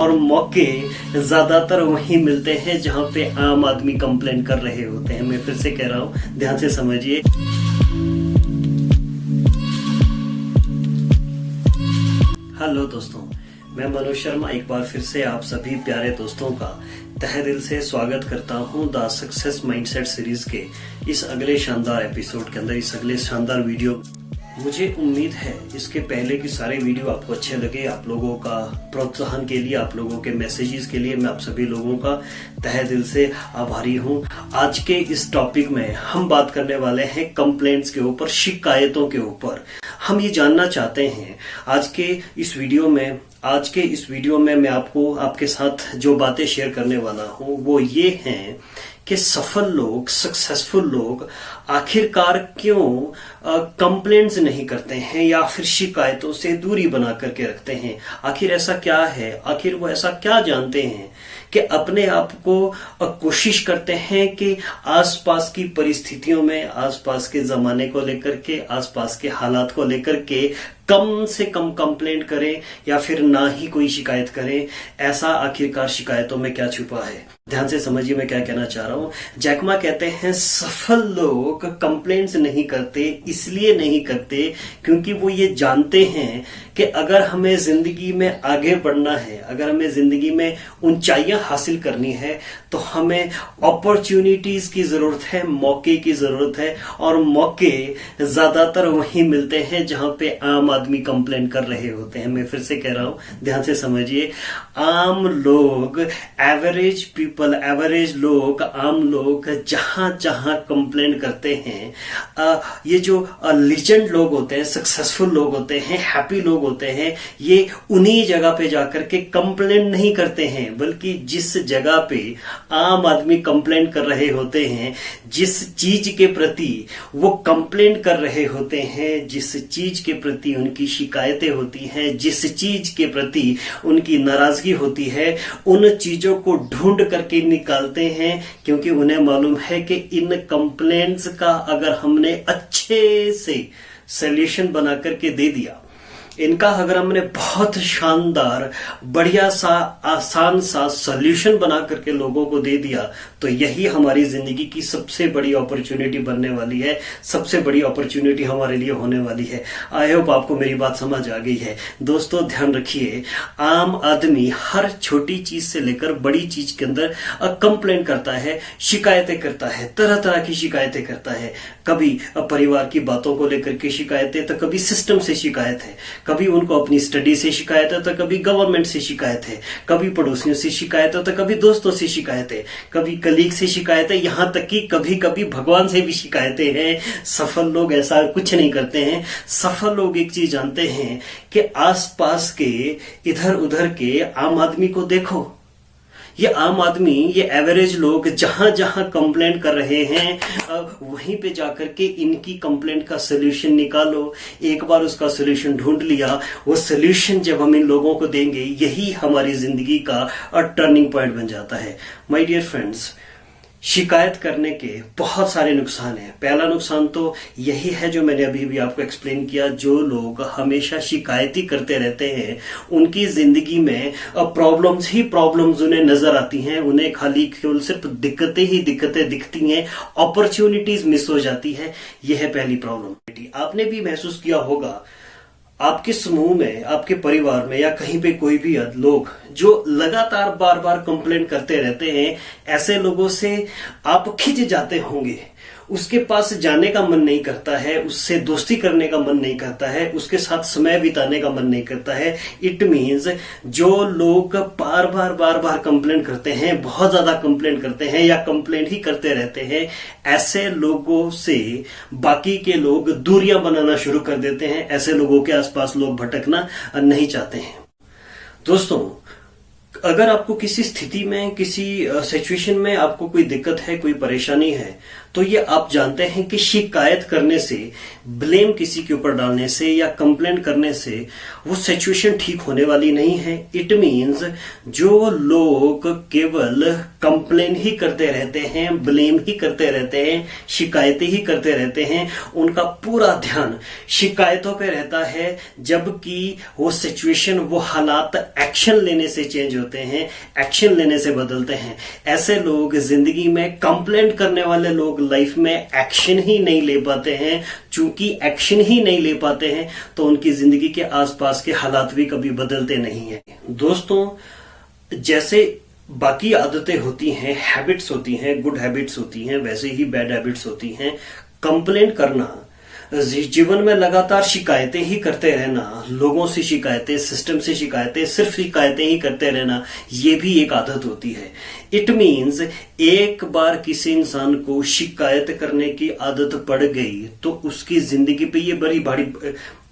और मौके ज्यादातर वहीं मिलते हैं जहां पे आम आदमी कंप्लेन कर रहे होते हैं। मैं फिर से कह रहा हूं, ध्यान से समझिए। हेलो दोस्तों, मैं मनोज शर्मा एक बार फिर से आप सभी प्यारे दोस्तों का तहे दिल से स्वागत करता हूं द सक्सेस माइंडसेट सीरीज के इस अगले शानदार एपिसोड के अंदर, इस अगले शानदार वीडियो। मुझे उम्मीद है इसके पहले के सारे वीडियो आपको अच्छे लगे। आप लोगों का प्रोत्साहन के लिए, आप लोगों के मैसेजेस के लिए मैं आप सभी लोगों का तहे दिल से आभारी हूं। आज के इस टॉपिक में हम बात करने वाले हैं कंप्लेंट्स के ऊपर, शिकायतों के ऊपर। हम ये जानना चाहते हैं आज के इस वीडियो में मैं आपको आपके साथ जो बातें शेयर करने वाला हूं वो ये हैं कि सफल लोग, सक्सेसफुल लोग आखिरकार क्यों कंप्लेंट्स नहीं करते हैं या फिर शिकायतों से दूरी बना करके रखते हैं। आखिर ऐसा क्या है, आखिर वो ऐसा क्या जानते हैं कि अपने आप को कोशिश करते हैं कि आसपास की परिस्थितियों में, आसपास के जमाने को लेकर के, आसपास के हालात को लेकर के कम से कम कंप्लेंट करें या फिर ना ही कोई शिकायत करें। ऐसा आखिरकार शिकायतों में क्या छुपा है? ध्यान से समझिए मैं क्या कहना चाह रहा हूं। जैक मा कहते हैं सफल लोग कंप्लेंट्स नहीं करते, इसलिए नहीं करते क्योंकि वो ये जानते हैं कि अगर हमें जिंदगी में आगे बढ़ना है, अगर हमें जिंदगी में ऊंचाइयां हासिल करनी है तो हमें अपॉर्चुनिटीज की जरूरत है, मौके की जरूरत है। और मौके ज्यादातर वहीं मिलते हैं जहां पे आम आदमी कंप्लेन कर रहे होते हैं। मैं फिर से कह रहा हूं, ध्यान से समझिए। आम लोग, एवरेज पीपल, एवरेज लोग, आम लोग जहां जहां कंप्लेन करते हैं, ये जो लीजेंड लोग होते हैं, सक्सेसफुल लोग होते हैं, हैप्पी लोग होते हैं, ये उन्हीं जगह पे जाकर के कंप्लेन नहीं करते हैं, बल्कि जिस जगह पे आम आदमी कंप्लेन कर रहे होते हैं, जिस चीज के प्रति वो कंप्लेन कर रहे होते हैं, जिस चीज के प्रति उनकी शिकायतें होती हैं, जिस चीज के प्रति उनकी नाराजगी होती है, उन चीजों को ढूंढ करके निकालते हैं। क्योंकि उन्हें मालूम है कि इन कंप्लेंट्स का अगर हमने अच्छे से सॉल्यूशन बना करके दे दिया, इनका अगर हमने बहुत शानदार, बढ़िया सा, आसान सा सॉल्यूशन बना करके लोगों को दे दिया, तो यही हमारी जिंदगी की सबसे बड़ी अपॉर्चुनिटी बनने वाली है, सबसे बड़ी अपॉर्चुनिटी हमारे लिए होने वाली है। आई होप आपको मेरी बात समझ आ गई है। दोस्तों ध्यान रखिए, आम आदमी हर छोटी चीज से लेकर बड़ी चीज के अंदर कंप्लेंट करता है, शिकायतें करता है, तरह तरह की शिकायतें करता है। कभी परिवार की बातों को लेकर के शिकायतें, तो कभी सिस्टम से शिकायत है, कभी उनको अपनी स्टडी से शिकायत है, तो कभी गवर्नमेंट से शिकायत है, कभी पड़ोसियों से शिकायत है, तो कभी दोस्तों से शिकायत है, कभी कलीग से शिकायत है, यहां तक कि कभी कभी भगवान से भी शिकायतें हैं। सफल लोग ऐसा कुछ नहीं करते हैं। सफल लोग एक चीज जानते हैं कि आसपास के, इधर उधर के आम आदमी को देखो। ये आम आदमी, ये एवरेज लोग जहां जहां कंप्लेंट कर रहे हैं, वहीं पे जाकर के इनकी कंप्लेंट का सॉल्यूशन निकालो। एक बार उसका सॉल्यूशन ढूंढ लिया, वो सॉल्यूशन जब हम इन लोगों को देंगे, यही हमारी जिंदगी का टर्निंग पॉइंट बन जाता है। माय डियर फ्रेंड्स, शिकायत करने के बहुत सारे नुकसान हैं। पहला नुकसान तो यही है जो मैंने अभी भी आपको एक्सप्लेन किया। जो लोग हमेशा शिकायती करते रहते हैं, उनकी जिंदगी में प्रॉब्लम्स ही प्रॉब्लम्स उन्हें नजर आती हैं। उन्हें खाली केवल सिर्फ दिक्कतें ही दिक्कतें दिखती हैं, अपॉर्चुनिटीज मिस हो जाती है। यह है पहली प्रॉब्लम। आपने भी महसूस किया होगा, आपके समूह में, आपके परिवार में या कहीं पे कोई भी लोग जो लगातार बार बार कंप्लेंट करते रहते हैं, ऐसे लोगों से आप खिंच जाते होंगे। उसके पास जाने का मन नहीं करता है, उससे दोस्ती करने का मन नहीं करता है, उसके साथ समय बिताने का मन नहीं करता है। इट मीन्स जो लोग बार बार कंप्लेंट करते हैं, बहुत ज्यादा कंप्लेंट करते हैं या कंप्लेंट ही करते रहते हैं, ऐसे लोगों से बाकी के लोग दूरियां बनाना शुरू कर देते हैं। ऐसे लोगों के आसपास लोग भटकना नहीं चाहते हैं। दोस्तों, अगर आपको किसी स्थिति में, किसी सिचुएशन में आपको कोई दिक्कत है, कोई परेशानी है, तो ये आप जानते हैं कि शिकायत करने से, ब्लेम किसी के ऊपर डालने से या कंप्लेंट करने से वो सिचुएशन ठीक होने वाली नहीं है। इट मीन्स जो लोग केवल कंप्लेन ही करते रहते हैं, ब्लेम ही करते रहते हैं, शिकायतें ही करते रहते हैं, उनका पूरा ध्यान शिकायतों पे रहता है, जबकि वो सिचुएशन, वो हालात एक्शन लेने से चेंज होते हैं, एक्शन लेने से बदलते हैं। ऐसे लोग जिंदगी में, कंप्लेंट करने वाले लोग लाइफ में एक्शन ही नहीं ले पाते हैं। चूंकि एक्शन ही नहीं ले पाते हैं तो उनकी जिंदगी के आसपास के हालात भी कभी बदलते नहीं हैं। दोस्तों, जैसे बाकी आदतें होती हैं, हैबिट्स होती हैं, गुड हैबिट्स होती हैं, वैसे ही बैड हैबिट्स होती हैं। कंप्लेंट करना, जीवन में लगातार शिकायतें ही करते रहना, लोगों से शिकायतें, सिस्टम से शिकायतें, सिर्फ शिकायतें ही करते रहना, ये भी एक आदत होती है। इट मीन्स एक बार किसी इंसान को शिकायत करने की आदत पड़ गई तो उसकी जिंदगी पे ये बड़ी भारी,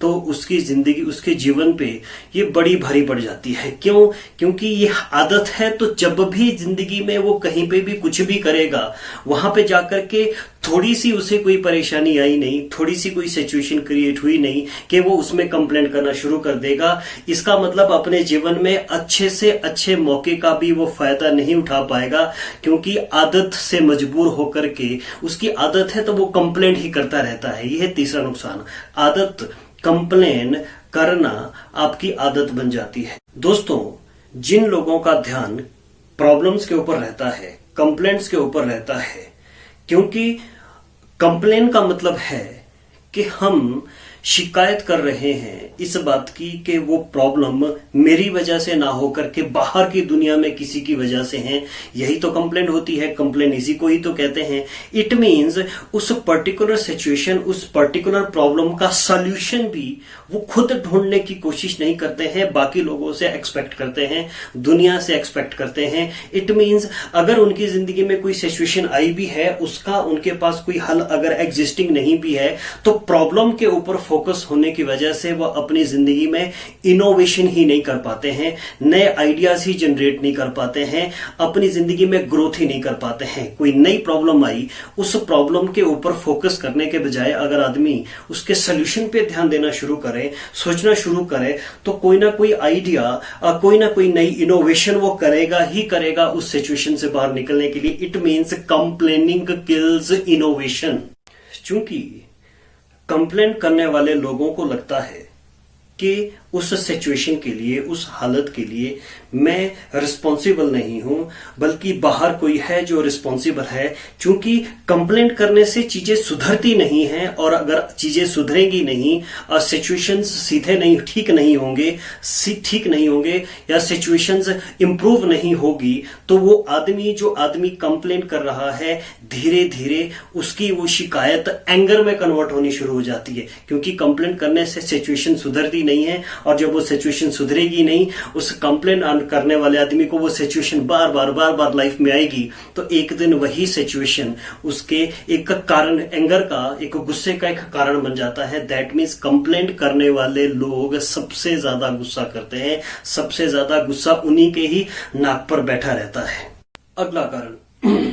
तो उसकी जिंदगी, उसके जीवन पे ये बड़ी भारी पड़ जाती है। क्यों? क्योंकि ये आदत है। तो जब भी जिंदगी में वो कहीं पे भी कुछ भी करेगा, वहां पे जाकर के थोड़ी सी उसे कोई परेशानी आई नहीं, थोड़ी सी कोई सिचुएशन क्रिएट हुई नहीं कि वो उसमें कंप्लेंट करना शुरू कर देगा। इसका मतलब अपने जीवन में अच्छे से अच्छे मौके का भी वो फायदा नहीं उठा पाएगा, क्योंकि आदत से मजबूर होकर के, उसकी आदत है तो वो कंप्लेंट ही करता रहता है। यह है तीसरा नुकसान। आदत, कंप्लेन करना आपकी आदत बन जाती है। दोस्तों, जिन लोगों का ध्यान प्रॉब्लम्स के ऊपर रहता है, कंप्लेंट्स के ऊपर रहता है, क्योंकि कंप्लेन का मतलब है कि हम शिकायत कर रहे हैं इस बात की कि वो प्रॉब्लम मेरी वजह से ना होकर के बाहर की दुनिया में किसी की वजह से है। यही तो कंप्लेंट होती है, कंप्लेन इसी को ही तो कहते हैं। इट मीन्स उस पर्टिकुलर सिचुएशन, उस पर्टिकुलर प्रॉब्लम का सॉल्यूशन भी वो खुद ढूंढने की कोशिश नहीं करते हैं, बाकी लोगों से एक्सपेक्ट करते हैं, दुनिया से एक्सपेक्ट करते हैं। इट मीन्स अगर उनकी जिंदगी में कोई सिचुएशन आई भी है, उसका उनके पास कोई हल अगर एग्जिस्टिंग नहीं भी है, तो प्रॉब्लम के ऊपर फोकस होने की वजह से वो अपनी जिंदगी में इनोवेशन ही नहीं कर पाते हैं, नए आइडियाज ही जनरेट नहीं कर पाते हैं, अपनी जिंदगी में ग्रोथ ही नहीं कर पाते हैं। कोई नई प्रॉब्लम आई, उस प्रॉब्लम के ऊपर फोकस करने के बजाय अगर आदमी उसके सोल्यूशन पे ध्यान देना शुरू करे, सोचना शुरू करे, तो कोई ना कोई आइडिया, कोई ना कोई नई इनोवेशन वो करेगा ही करेगा उस सिचुएशन से बाहर निकलने के लिए। It means complaining kills innovation. चूंकि कंप्लेंट करने वाले लोगों को लगता है कि उस सिचुएशन के लिए, उस हालत के लिए मैं रिस्पॉन्सिबल नहीं हूं, बल्कि बाहर कोई है जो रिस्पॉन्सिबल है। क्योंकि कंप्लेंट करने से चीजें सुधरती नहीं हैं, और अगर चीजें सुधरेंगी नहीं और सिचुएशंस सीधे नहीं, ठीक नहीं होंगे या सिचुएशंस इंप्रूव नहीं होगी, तो वो आदमी, जो आदमी कंप्लेंट कर रहा है, धीरे धीरे उसकी वो शिकायत एंगर में कन्वर्ट होनी शुरू हो जाती है। क्योंकि कंप्लेंट करने से सिचुएशन सुधरती नहीं है, और जब वो सिचुएशन सुधरेगी नहीं, उस कंप्लेंट करने वाले आदमी को वो सिचुएशन बार बार लाइफ में आएगी, तो एक दिन वही सिचुएशन उसके एक कारण, एंगर का, एक गुस्से का एक कारण बन जाता है। दैट मीन्स कंप्लेंट करने वाले लोग सबसे ज्यादा गुस्सा करते हैं, सबसे ज्यादा गुस्सा उन्हीं के ही नाक पर बैठा रहता है। अगला कारण,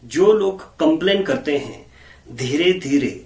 जो लोग कंप्लेंट करते हैं, धीरे धीरे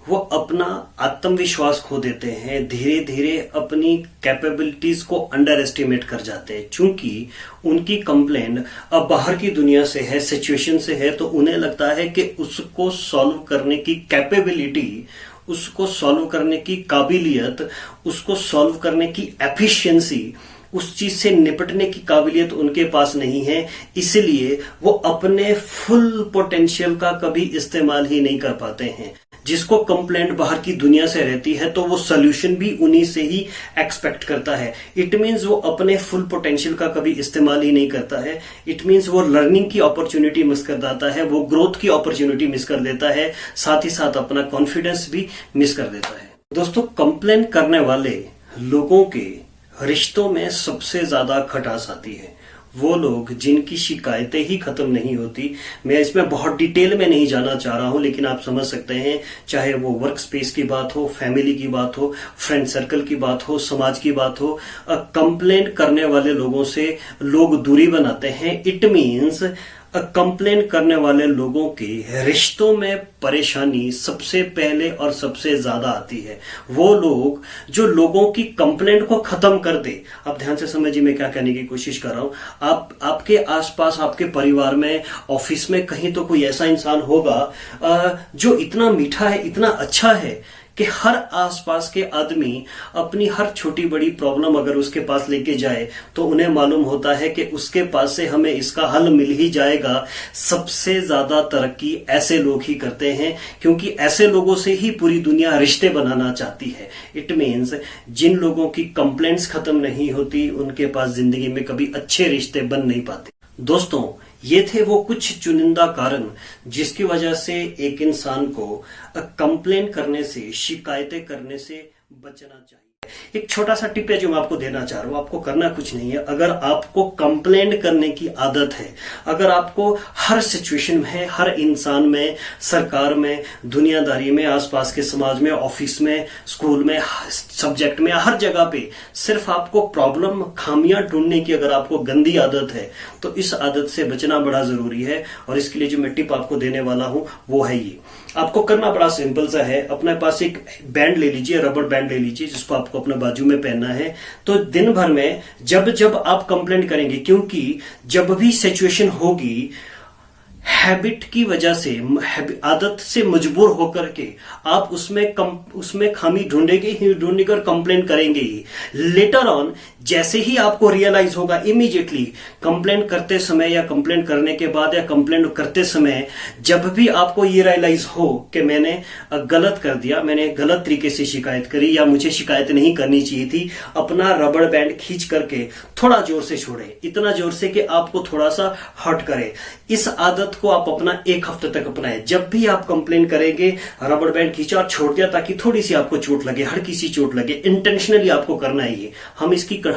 वो अपना आत्मविश्वास खो देते हैं, धीरे धीरे अपनी कैपेबिलिटीज को अंडर एस्टिमेट कर जाते हैं। चूंकि उनकी कंप्लेंट अब बाहर की दुनिया से है, सिचुएशन से है, तो उन्हें लगता है कि उसको सॉल्व करने की कैपेबिलिटी, उसको सॉल्व करने की काबिलियत, उसको सॉल्व करने की एफिशिएंसी, उस चीज से निपटने की काबिलियत उनके पास नहीं है। इसलिए वो अपने फुल पोटेंशियल का कभी इस्तेमाल ही नहीं कर पाते हैं। जिसको कंप्लेंट बाहर की दुनिया से रहती है, तो वो सोल्यूशन भी उन्हीं से ही एक्सपेक्ट करता है। इट मीन्स वो अपने फुल पोटेंशियल का कभी इस्तेमाल ही नहीं करता है। इट मीन्स वो लर्निंग की अपॉर्चुनिटी मिस कर देता है, वो ग्रोथ की अपॉर्चुनिटी मिस कर देता है, साथ ही साथ अपना कॉन्फिडेंस भी मिस कर देता है। दोस्तों, कंप्लेन करने वाले लोगों के रिश्तों में सबसे ज्यादा खटास आती है। वो लोग जिनकी शिकायतें ही खत्म नहीं होती। मैं इसमें बहुत डिटेल में नहीं जाना चाह रहा हूं, लेकिन आप समझ सकते हैं, चाहे वो वर्क स्पेस की बात हो, फैमिली की बात हो, फ्रेंड सर्कल की बात हो, समाज की बात हो, कंप्लेंट करने वाले लोगों से लोग दूरी बनाते हैं। इट मीन्स कंप्लेन करने वाले लोगों के रिश्तों में परेशानी सबसे पहले और सबसे ज्यादा आती है। वो लोग जो लोगों की कंप्लेंट को खत्म कर दे। आप ध्यान से समझिए मैं क्या कहने की कोशिश कर रहा हूं। आपके आसपास, आपके परिवार में, ऑफिस में कहीं तो कोई ऐसा इंसान होगा जो इतना मीठा है, इतना अच्छा है कि हर आसपास के आदमी अपनी हर छोटी बड़ी प्रॉब्लम अगर उसके पास लेके जाए तो उन्हें मालूम होता है कि उसके पास से हमें इसका हल मिल ही जाएगा। सबसे ज्यादा तरक्की ऐसे लोग ही करते हैं, क्योंकि ऐसे लोगों से ही पूरी दुनिया रिश्ते बनाना चाहती है। इट मीन्स जिन लोगों की कंप्लेंट्स खत्म नहीं होती, उनके पास जिंदगी में कभी अच्छे रिश्ते बन नहीं पाते। दोस्तों, ये थे वो कुछ चुनिंदा कारण जिसकी वजह से एक इंसान को कंप्लेन करने से, शिकायतें करने से बचना चाहिए। एक छोटा सा टिप है जो मैं आपको देना चाह रहा हूं। आपको करना कुछ नहीं है। अगर आपको कंप्लेन करने की आदत है, अगर आपको हर सिचुएशन में, हर इंसान में, सरकार में, दुनियादारी में, आसपास के समाज में, ऑफिस में, स्कूल में, सब्जेक्ट में, हर जगह पे सिर्फ आपको प्रॉब्लम, खामियां ढूंढने की अगर आपको गंदी आदत है, तो इस आदत से बचना बड़ा जरूरी है। और इसके लिए जो मैं टिप आपको देने वाला हूं वो है ये। आपको करना बड़ा सिंपल सा है। अपने पास एक बैंड ले लीजिए, रबड़ बैंड ले लीजिए, जिसको आपको अपने बाजू में पहनना है। तो दिन भर में जब जब आप कंप्लेंट करेंगे, क्योंकि जब भी सिचुएशन होगी, हैबिट की वजह से, आदत से मजबूर होकर के आप उसमें खामी ढूंढेंगे और कंप्लेन करेंगे ही। लेटर ऑन जैसे ही आपको रियलाइज होगा, इमीडिएटली कंप्लेन करते समय या कंप्लेन करने के बाद या कंप्लेन करते समय, जब भी आपको ये रियलाइज हो कि मैंने गलत कर दिया, मैंने गलत तरीके से शिकायत करी या मुझे शिकायत नहीं करनी चाहिए थी, अपना रबड़ बैंड खींच करके थोड़ा जोर से छोड़े, इतना जोर से कि आपको थोड़ा सा हर्ट करे। इस आदत को आप अपना 1 हफ्ते तक अपनाएं। जब भी आप कंप्लेन करेंगे, रबड़ बैंड खींचा और छोड़ दिया ताकि थोड़ी सी आपको चोट लगे, हल्की सी चोट लगे। इंटेंशनली आपको करना है ये।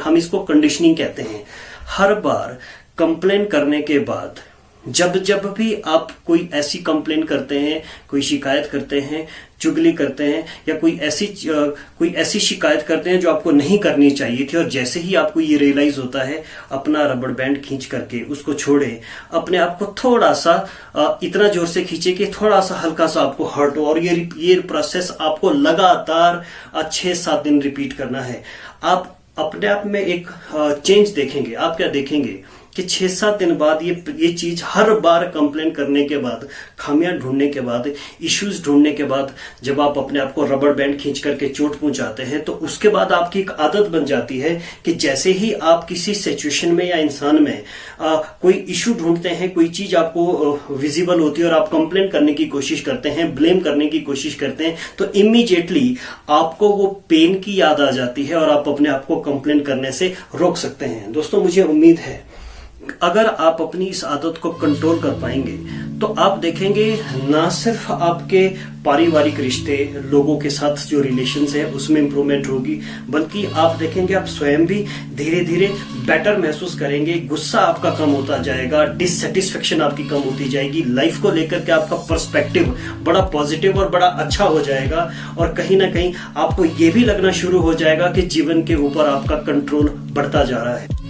हम इसको कंडीशनिंग कहते हैं। हर बार कंप्लेन करने के बाद जब भी आप कोई ऐसी कंप्लेन करते हैं, कोई शिकायत करते हैं, चुगली करते हैं या कोई ऐसी शिकायत करते हैं जो आपको नहीं करनी चाहिए थी, और जैसे ही आपको ये रियलाइज होता है, अपना रबड़ बैंड खींच करके उसको छोड़े। अपने आप को थोड़ा सा इतना जोर से खींचे कि थोड़ा सा हल्का सा आपको हर्ट हो, और ये प्रोसेस आपको लगातार 6-7 दिन रिपीट करना है। आप अपने आप में एक चेंज देखेंगे। आप क्या देखेंगे कि 6-7 दिन बाद ये चीज हर बार कंप्लेन करने के बाद, खामियां ढूंढने के बाद, इश्यूज ढूंढने के बाद, जब आप अपने आप को रबड़ बैंड खींच करके चोट पहुंचाते हैं, तो उसके बाद आपकी एक आदत बन जाती है कि जैसे ही आप किसी सिचुएशन में या इंसान में कोई इश्यू ढूंढते हैं, कोई चीज आपको विजिबल होती है और आप कंप्लेन करने की कोशिश करते हैं, ब्लेम करने की कोशिश करते हैं, तो इमीडिएटली आपको वो पेन की याद आ जाती है और आप अपने आप को कंप्लेन करने से रोक सकते हैं। दोस्तों, मुझे उम्मीद है अगर आप अपनी इस आदत को कंट्रोल कर पाएंगे तो आप देखेंगे ना सिर्फ आपके पारिवारिक रिश्ते, लोगों के साथ जो रिलेशंस है उसमें इंप्रूवमेंट होगी, बल्कि आप देखेंगे आप स्वयं भी धीरे धीरे बेटर महसूस करेंगे। गुस्सा आपका कम होता जाएगा, डिससेटिस्फेक्शन आपकी कम होती जाएगी, लाइफ को लेकर के आपका पर्सपेक्टिव बड़ा पॉजिटिव और बड़ा अच्छा हो जाएगा, और कहीं ना कहीं आपको ये भी लगना शुरू हो जाएगा कि जीवन के ऊपर आपका कंट्रोल बढ़ता जा रहा है।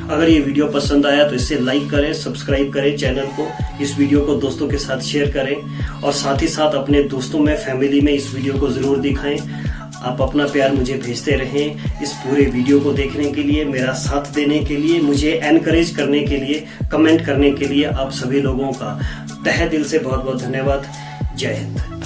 अगर ये वीडियो पसंद आया तो इसे लाइक करें, सब्सक्राइब करें चैनल को, इस वीडियो को दोस्तों के साथ शेयर करें, और साथ ही साथ अपने दोस्तों में, फैमिली में इस वीडियो को जरूर दिखाएं। आप अपना प्यार मुझे भेजते रहें। इस पूरे वीडियो को देखने के लिए, मेरा साथ देने के लिए, मुझे एनकरेज करने के लिए, कमेंट करने के लिए आप सभी लोगों का तहे दिल से बहुत बहुत धन्यवाद। जय हिंद।